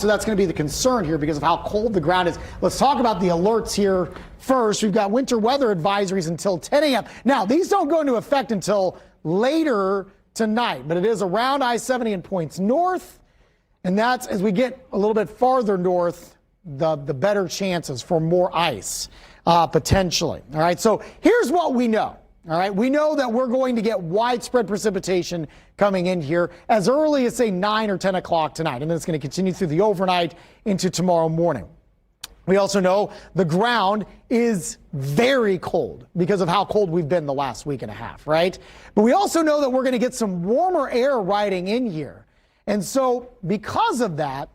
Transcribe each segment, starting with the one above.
So that's going to be the concern here because of how cold the ground is. Let's talk about the alerts here first. We've got winter weather advisories until 10 a.m. Now, these don't go into effect until later tonight, but it is around I-70 and points north. And that's as we get a little bit farther north, the better chances for more ice potentially. All right, so here's what we know. All right, we know that we're going to get widespread precipitation coming in here as early as, say, 9 or 10 o'clock tonight, and then it's going to continue through the overnight into tomorrow morning. We also know the ground is very cold because of how cold we've been the last week and a half, right? But we also know that we're going to get some warmer air riding in here. And so because of that,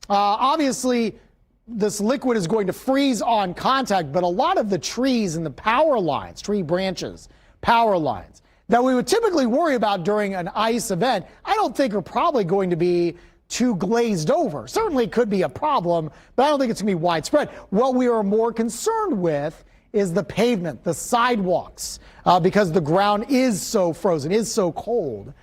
obviously, this liquid is going to freeze on contact, but a lot of the trees and the power lines, tree branches, power lines that we would typically worry about during an ice event, I don't think are probably going to be too glazed over. Certainly could be a problem, but I don't think it's going to be widespread. What we are more concerned with is the pavement, the sidewalks, because the ground is so frozen, is so cold.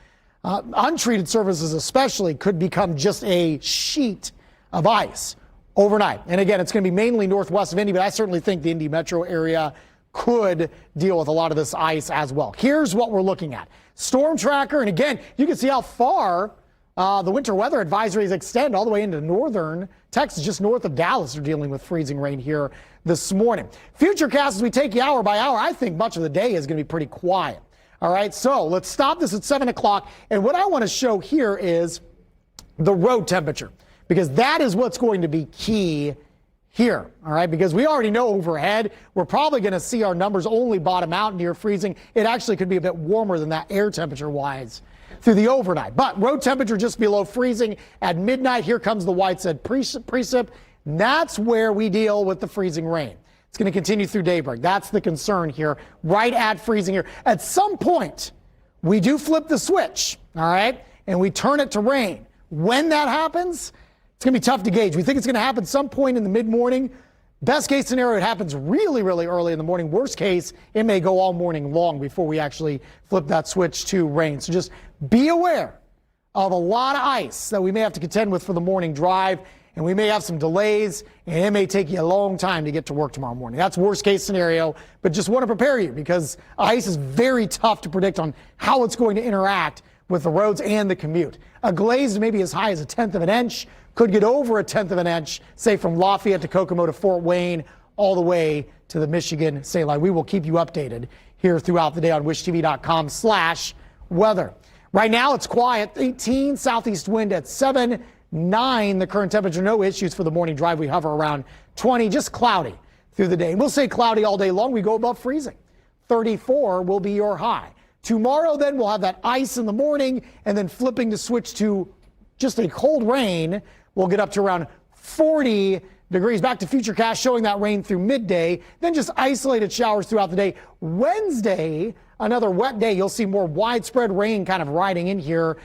Untreated surfaces especially could become just a sheet of ice overnight. And again, it's going to be mainly northwest of Indy, but I certainly think the Indy metro area could deal with a lot of this ice as well. Here's what we're looking at. Storm tracker, and again, you can see how far the winter weather advisories extend all the way into northern Texas, just north of Dallas. They're dealing with freezing rain here this morning. Futurecast, as we take you hour by hour, I think much of the day is going to be pretty quiet. All right, so let's stop this at 7 o'clock. And what I want to show here is the road temperature, because that is what's going to be key here, all right? Because we already know overhead, we're probably going to see our numbers only bottom out near freezing. It actually could be a bit warmer than that air temperature-wise through the overnight. But road temperature just below freezing at midnight. Here comes the Whitehead precip. And that's where we deal with the freezing rain. It's going to continue through daybreak. That's the concern here, right at freezing here. At some point, we do flip the switch, all right? And we turn it to rain. When that happens, it's going to be tough to gauge. We think it's going to happen some point in the mid-morning. Best case scenario, it happens really, really early in the morning. Worst case, it may go all morning long before we actually flip that switch to rain. So just be aware of a lot of ice that we may have to contend with for the morning drive, and we may have some delays, and it may take you a long time to get to work tomorrow morning. That's worst case scenario, but just want to prepare you because ice is very tough to predict on how it's going to interact with the roads and the commute. A glaze maybe as high as 1/10 of an inch, could get over 1/10 of an inch, say from Lafayette to Kokomo to Fort Wayne, all the way to the Michigan state line. We will keep you updated here throughout the day on wishtv.com/weather. Right now it's quiet, 18 southeast wind at 7-9. The current temperature, no issues for the morning drive. We hover around 20, just cloudy through the day. And we'll say cloudy all day long. We go above freezing. 34 will be your high. Tomorrow then we'll have that ice in the morning and then flipping to switch to just a cold rain. We'll get up to around 40 degrees. Back to Futurecast showing that rain through midday, then just isolated showers throughout the day. Wednesday, another wet day. You'll see more widespread rain kind of riding in here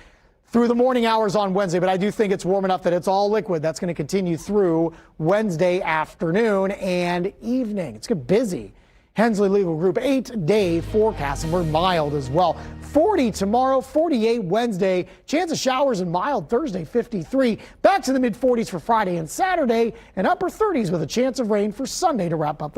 through the morning hours on Wednesday, but I do think it's warm enough that it's all liquid. That's going to continue through Wednesday afternoon and evening. It's good busy. Hensley Legal Group 8-day forecast, and we're mild as well. 40 tomorrow, 48 Wednesday. Chance of showers and mild Thursday, 53. Back to the mid-40s for Friday and Saturday, and upper 30s with a chance of rain for Sunday to wrap up the week.